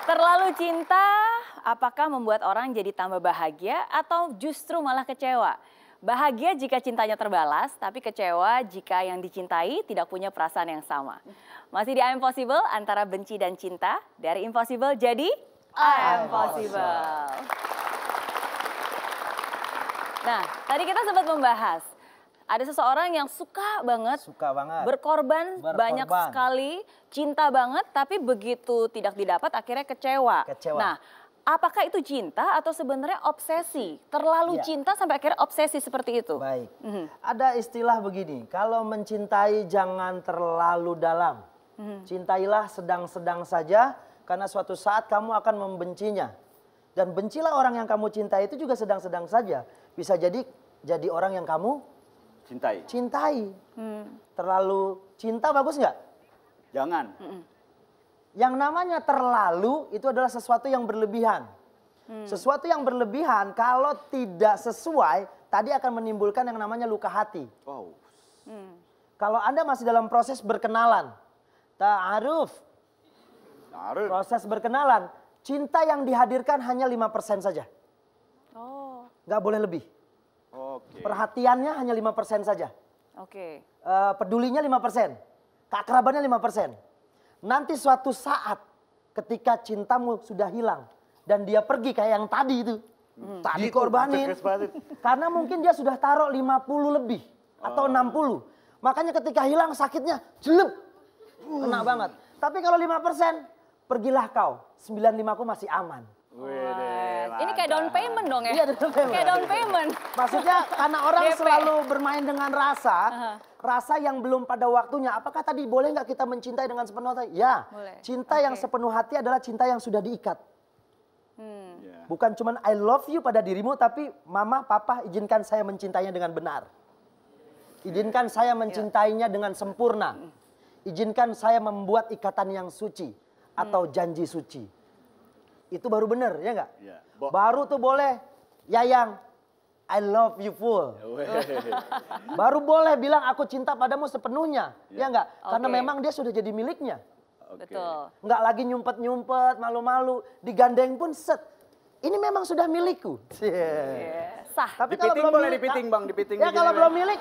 Terlalu cinta, apakah membuat orang jadi tambah bahagia atau justru malah kecewa? Bahagia jika cintanya terbalas, tapi kecewa jika yang dicintai tidak punya perasaan yang sama. Masih di I'm Possible antara benci dan cinta, dari impossible jadi I'm Possible. Nah, tadi kita sempat membahas, ada seseorang yang suka banget berkorban banyak sekali, cinta banget, tapi begitu tidak didapat akhirnya kecewa. Nah, apakah itu cinta atau sebenarnya obsesi? Terlalu cinta sampai akhirnya obsesi seperti itu? Baik, ada istilah begini, kalau mencintai jangan terlalu dalam. Cintailah sedang-sedang saja, karena suatu saat kamu akan membencinya. Dan bencilah orang yang kamu cintai itu juga sedang-sedang saja. Bisa jadi orang yang kamu cintai. Terlalu cinta bagus nggak? Jangan. Yang namanya terlalu itu adalah sesuatu yang berlebihan. Sesuatu yang berlebihan kalau tidak sesuai tadi akan menimbulkan yang namanya luka hati. Wow. Kalau Anda masih dalam proses berkenalan, ta'aruf, proses berkenalan, cinta yang dihadirkan hanya 5% saja. Nggak boleh lebih. Perhatiannya hanya 5% saja. Pedulinya 5%. Keakrabannya 5%. Nanti suatu saat ketika cintamu sudah hilang dan dia pergi kayak yang tadi itu. Tadi korbanin. Karena mungkin dia sudah taruh 50 lebih atau 60. Makanya ketika hilang sakitnya jelek. Kena banget. Tapi kalau 5%, pergilah kau. 95 ku masih aman. Ini kayak down payment dong ya? Iya, down payment. Kayak down payment. Maksudnya karena orang selalu bermain dengan rasa, rasa yang belum pada waktunya. Apakah tadi boleh nggak kita mencintai dengan sepenuh hati? Ya, boleh. Cinta yang sepenuh hati adalah cinta yang sudah diikat. Bukan cuman I love you pada dirimu, tapi mama, papa izinkan saya mencintainya dengan benar. Izinkan saya mencintainya dengan sempurna. Izinkan saya membuat ikatan yang suci atau janji suci. Itu baru benar, ya nggak? Baru tuh boleh, Yayang, I love you full. Baru boleh bilang aku cinta padamu sepenuhnya, ya nggak? Karena memang dia sudah jadi miliknya. Betul. Nggak lagi nyumpet-nyumpet, malu-malu, digandeng pun set. Ini memang sudah milikku. Sah. Tapi kalau belum boleh milik, dipiting bang, dipiting. Ya kalau belum milik,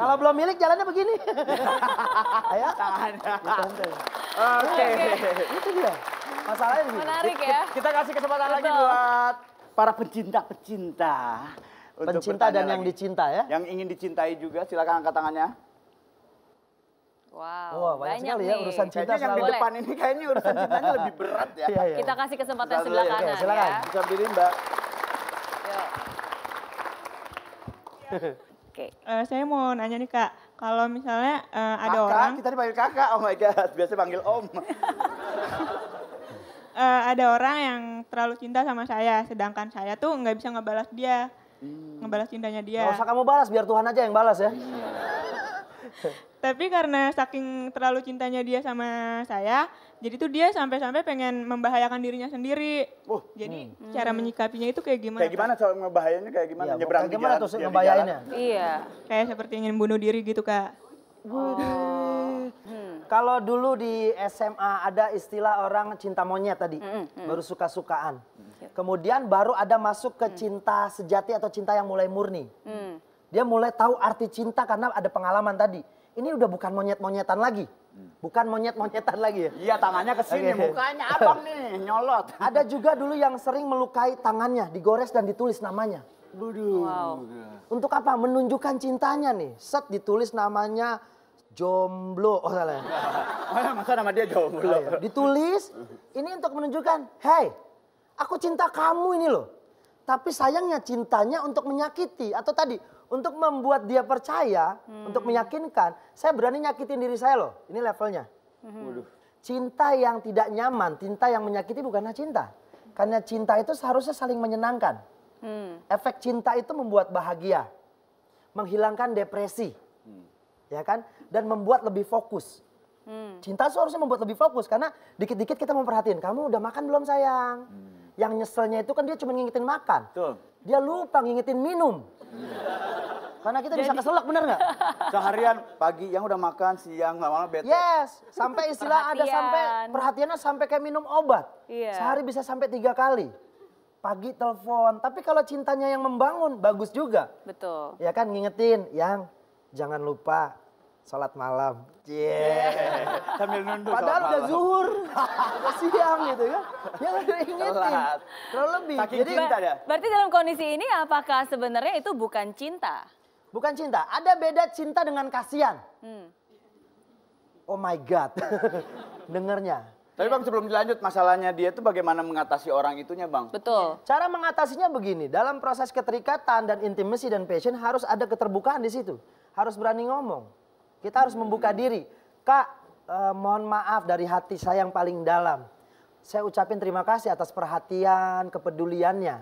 kalau belum milik jalannya begini. Ayo. Oke. Itu dia. Masalahnya begini. Menarik ya. Kita kasih kesempatan lagi buat para pecinta-pecinta. Pencinta dan yang dicinta ya. Yang ingin dicintai juga silakan angkat tangannya. Wow, banyak sekali ya urusan cinta. Kayaknya yang di depan ini kayaknya urusan cintanya lebih berat ya. Kita kasih kesempatan sebelah kanan silakan. ya. Bisa berdiri mbak. Saya mau nanya nih Kak, kalau misalnya ada Kakak, orang... kita dipanggil kakak, oh my god, biasa panggil om. Ada orang yang terlalu cinta sama saya, sedangkan saya tuh nggak bisa ngebalas dia, ngebalas cintanya dia. Nggak usah kamu balas, biar Tuhan aja yang balas ya. Tapi karena saking terlalu cintanya dia sama saya, jadi tuh dia sampai-sampai pengen membahayakan dirinya sendiri. Jadi cara menyikapinya itu kayak gimana? Kayak gimana soal ngebahayanya, kayak gimana? Nyebrang Kayak gimana tuh ngebahayainnya? Iya. Kayak seperti ingin bunuh diri gitu Kak. Kalau dulu di SMA ada istilah orang cinta monyet tadi, baru suka-sukaan. Kemudian baru ada masuk ke cinta sejati atau cinta yang mulai murni. Dia mulai tahu arti cinta karena ada pengalaman tadi. Ini udah bukan monyet-monyetan lagi. Bukan monyet-monyetan lagi ya. Iya tangannya ke sini, mukanya abang nih, nyolot. Ada juga dulu yang sering melukai tangannya, digores dan ditulis namanya. Untuk apa? Menunjukkan cintanya nih. Set ditulis namanya jomblo. Oh salah. Masa nama dia jomblo? Ditulis, ini untuk menunjukkan, hey, aku cinta kamu ini loh. Tapi sayangnya cintanya untuk menyakiti. Atau tadi, untuk membuat dia percaya, untuk meyakinkan, saya berani nyakitin diri saya loh. Ini levelnya. Cinta yang tidak nyaman, cinta yang menyakiti bukanlah cinta. Karena cinta itu seharusnya saling menyenangkan. Efek cinta itu membuat bahagia. Menghilangkan depresi. Ya kan? Dan membuat lebih fokus. Cinta seharusnya membuat lebih fokus. Karena dikit-dikit kita memperhatiin, kamu udah makan belum sayang? Yang nyeselnya itu kan dia cuma ngingetin makan. Dia lupa ngingetin minum. Karena kita bisa keselak, bener nggak? Seharian pagi yang udah makan, siang lama-lama bete. Yes, sampai istilah ada sampai perhatiannya sampai kayak minum obat. Iya. Sehari bisa sampai 3 kali. Pagi telepon, tapi kalau cintanya yang membangun bagus juga. Betul. Ya kan ngingetin, yang jangan lupa sholat malam. Sambil nunduk. Padahal udah zuhur, udah siang gitu kan. Ya udah ingetin. Telat. Terlalu lebih. Saking Jadi cinta dia. Berarti dalam kondisi ini apakah sebenarnya itu bukan cinta? bukan cinta, ada beda cinta dengan kasihan. Oh my God, dengernya. Tapi Bang sebelum dilanjut masalahnya dia tuh bagaimana mengatasi orang itunya Bang? Betul. Cara mengatasinya begini, dalam proses keterikatan dan intimacy dan passion harus ada keterbukaan di situ. Harus berani ngomong. Kita harus membuka diri. Kak, mohon maaf dari hati saya yang paling dalam. Saya ucapin terima kasih atas perhatian, kepeduliannya.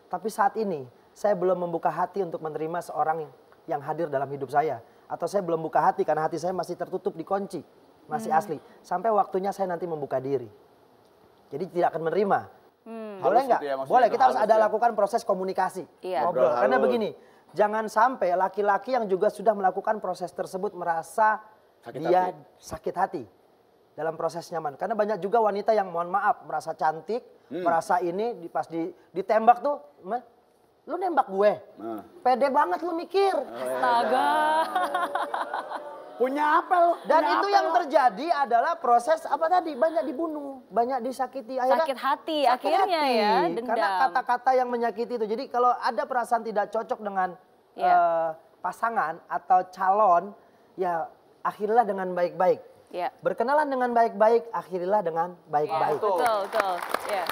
Tapi saat ini saya belum membuka hati untuk menerima seorang yang hadir dalam hidup saya. Atau saya belum buka hati karena hati saya masih tertutup dikunci. Masih asli. Sampai waktunya saya nanti membuka diri. Jadi tidak akan menerima. Boleh nggak? Gitu ya, boleh, kita harus ada ya. lakukan proses komunikasi. Iya. Ngobrol. Ngobrol Karena halus. begini, jangan sampai laki-laki yang juga sudah melakukan proses tersebut merasa Sakit dia hati. sakit hati dalam proses nyaman. Karena banyak juga wanita yang mohon maaf merasa cantik, merasa ini pas ditembak tuh, lu nembak gue, pede banget lu mikir. Astaga. Punya apa lo? Dan itu yang terjadi adalah proses apa tadi, banyak dibunuh, banyak disakiti. Akhirnya Sakit hati sakit akhirnya hati. ya, dendam. Karena kata-kata yang menyakiti itu. Jadi kalau ada perasaan tidak cocok dengan pasangan atau calon, ya akhirilah dengan baik-baik. Iya. Berkenalan dengan baik-baik, akhirilah dengan baik-baik. Betul, betul. Ya.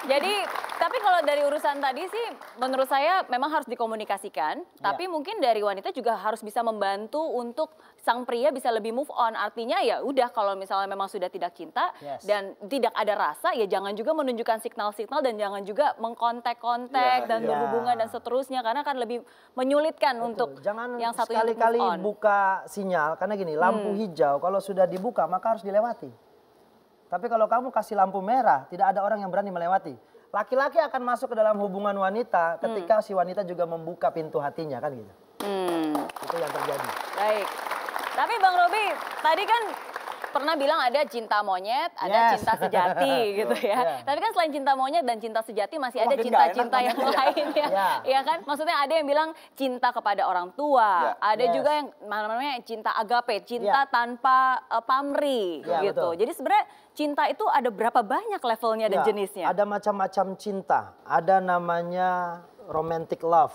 Jadi, tapi kalau dari urusan tadi sih menurut saya memang harus dikomunikasikan. Tapi mungkin dari wanita juga harus bisa membantu untuk sang pria bisa lebih move on. Artinya ya udah kalau misalnya memang sudah tidak cinta dan tidak ada rasa, ya jangan juga menunjukkan signal-signal dan jangan juga mengkontak-kontak dan berhubungan dan seterusnya. Karena kan lebih menyulitkan untuk Jangan yang satunya untuk sekali-kali move on. buka sinyal. Karena gini, lampu hijau kalau sudah dibuka maka harus dilewati. Tapi kalau kamu kasih lampu merah, tidak ada orang yang berani melewati. Laki-laki akan masuk ke dalam hubungan wanita ketika si wanita juga membuka pintu hatinya, kan gitu. Itu yang terjadi. Baik. Tapi Bang Robi, tadi kan pernah bilang ada cinta monyet, ada cinta sejati gitu ya. Tapi kan selain cinta monyet dan cinta sejati masih ada Makin nggak cinta-cinta enak yang monyetnya. lain ya. Iya kan? Maksudnya ada yang bilang cinta kepada orang tua, ada juga yang namanya cinta agape, cinta tanpa pamrih gitu. Betul. Jadi sebenarnya cinta itu ada berapa banyak levelnya dan jenisnya? Ada macam-macam cinta. Ada namanya romantic love.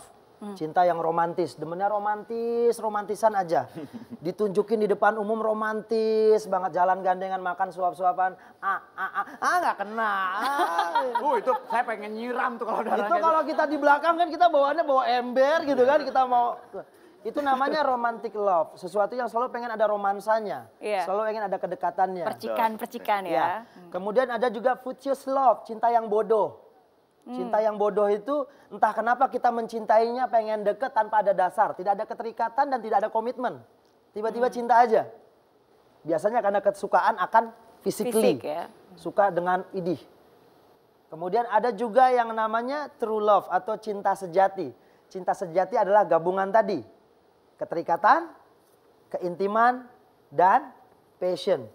Cinta yang romantis, demennya romantis, romantisan aja. Ditunjukin di depan umum romantis banget, jalan gandengan, makan suap-suapan. Nggak kena. Itu saya pengen nyiram tuh kalau darahnya. Itu kalau kita di belakang kan kita bawaannya bawa ember gitu kan, kita mau. Itu namanya romantic love, sesuatu yang selalu pengen ada romansanya, selalu pengen ada kedekatannya. Percikan-percikan ya. Kemudian ada juga futious love, cinta yang bodoh. Cinta yang bodoh itu entah kenapa kita mencintainya pengen deket tanpa ada dasar. Tidak ada keterikatan dan tidak ada komitmen. Tiba-tiba cinta aja. Biasanya karena kesukaan akan physically. Fisik ya. Suka dengan idih. Kemudian ada juga yang namanya true love atau cinta sejati. Cinta sejati adalah gabungan tadi. Keterikatan, keintiman, dan passion.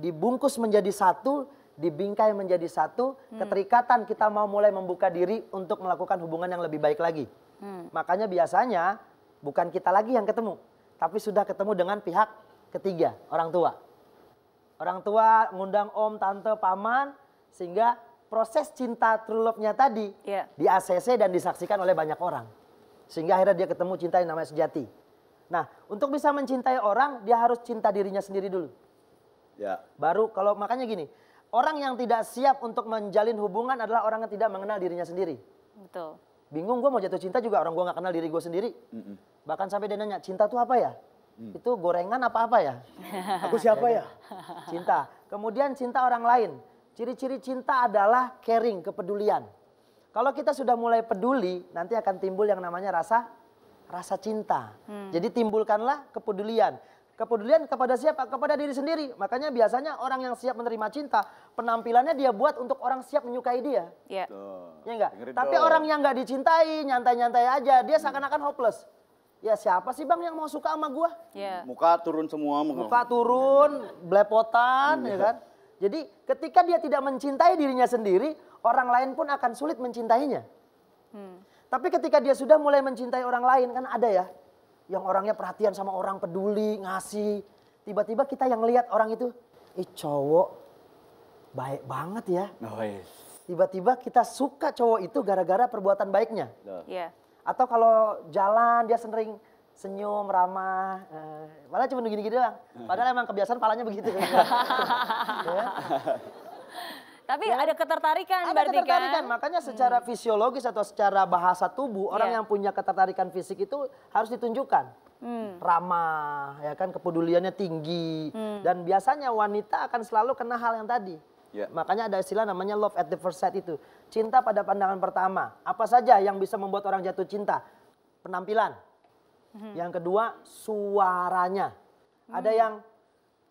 Dibungkus menjadi satu, dibingkai menjadi satu, keterikatan kita mau mulai membuka diri untuk melakukan hubungan yang lebih baik lagi. Makanya biasanya bukan kita lagi yang ketemu, tapi sudah ketemu dengan pihak ketiga, orang tua. Orang tua ngundang om, tante, paman, sehingga proses cinta true love-nya tadi di ACC dan disaksikan oleh banyak orang. Sehingga akhirnya dia ketemu cinta yang namanya sejati. Nah, untuk bisa mencintai orang, dia harus cinta dirinya sendiri dulu. Baru kalau makanya gini, orang yang tidak siap untuk menjalin hubungan adalah orang yang tidak mengenal dirinya sendiri. Betul. Bingung gue mau jatuh cinta juga orang gue gak kenal diri gue sendiri. Bahkan sampai dia nanya, cinta itu apa ya? Itu gorengan apa ya? Aku siapa ya? Cinta. Kemudian cinta orang lain. Ciri-ciri cinta adalah caring, kepedulian. Kalau kita sudah mulai peduli, nanti akan timbul yang namanya rasa cinta. Jadi timbulkanlah kepedulian. Kepedulian kepada siapa? Kepada diri sendiri. Makanya biasanya orang yang siap menerima cinta, penampilannya dia buat untuk orang siap menyukai dia. Iya. Ya enggak? Tapi orang yang nggak dicintai, nyantai-nyantai aja, dia seakan-akan hopeless. Ya siapa sih bang yang mau suka sama gua? Iya. Muka turun semua. Muka turun, belepotan, ya kan? Jadi ketika dia tidak mencintai dirinya sendiri, orang lain pun akan sulit mencintainya. Tapi ketika dia sudah mulai mencintai orang lain, kan ada ya, yang orangnya perhatian sama orang, peduli, ngasih. Tiba-tiba kita yang lihat orang itu, cowok baik banget ya. Tiba-tiba kita suka cowok itu gara-gara perbuatan baiknya. Iya. Atau kalau jalan dia sering senyum, ramah. Padahal cuma gini-gini doang. Padahal emang kebiasaan palanya begitu. Ya. Tapi ada ketertarikan Ada berarti ketertarikan, kan? makanya secara fisiologis atau secara bahasa tubuh, orang yang punya ketertarikan fisik itu harus ditunjukkan. Ramah, ya kan, kepeduliannya tinggi. Dan biasanya wanita akan selalu kena hal yang tadi. Makanya ada istilah namanya love at the first sight itu. Cinta pada pandangan pertama. Apa saja yang bisa membuat orang jatuh cinta? Penampilan. Yang kedua, suaranya. Ada yang,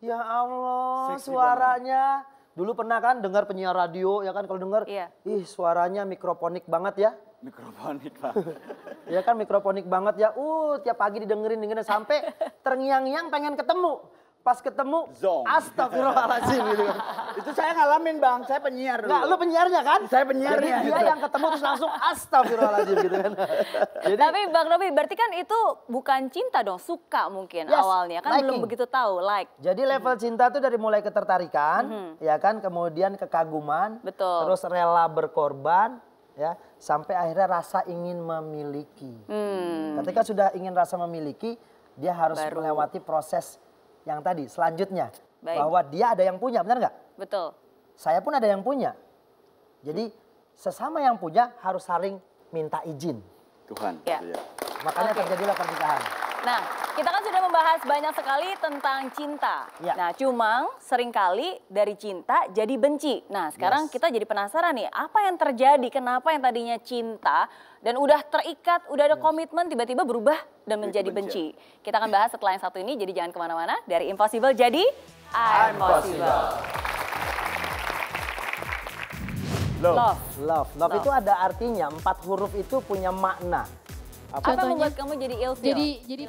ya Allah, seksi suaranya. Banget. Dulu pernah kan dengar penyiar radio, ya kan, kalau dengar, ih suaranya mikrofonik banget ya. Mikrofonik banget. Ya kan, mikrofonik banget ya. Tiap pagi didengerin sampai terngiang-ngiang pengen ketemu. Pas ketemu, astagfirullahaladzim gitu kan. Itu saya ngalamin bang, saya penyiar dulu. Nggak, lu penyiarnya kan? Saya penyiarnya. Jadi dia yang ketemu terus langsung astagfirullahaladzim gitu kan. Jadi, tapi Bang Robi, berarti kan itu bukan cinta dong, suka mungkin awalnya. Kan belum begitu tahu, like. Jadi level cinta itu dari mulai ketertarikan, ya kan, kemudian kekaguman, terus rela berkorban, ya, sampai akhirnya rasa ingin memiliki. Ketika sudah ingin rasa memiliki, dia harus melewati proses yang tadi selanjutnya. Bahwa dia ada yang punya, benar nggak? Betul. Saya pun ada yang punya. Jadi sesama yang punya harus saling minta izin. Tuhan. Ya. Makanya terjadilah pernikahan. Nah, kita kan sudah membahas banyak sekali tentang cinta. Nah, cuma seringkali dari cinta jadi benci. Nah, sekarang kita jadi penasaran nih, apa yang terjadi? Kenapa yang tadinya cinta dan udah terikat, udah ada komitmen, tiba-tiba berubah dan menjadi benci. Kita akan bahas setelah yang satu ini, jadi jangan kemana-mana. Dari impossible jadi I'm possible. Love itu ada artinya, 4 huruf itu punya makna. Apa yang membuat kamu jadi ilfeel? Jadi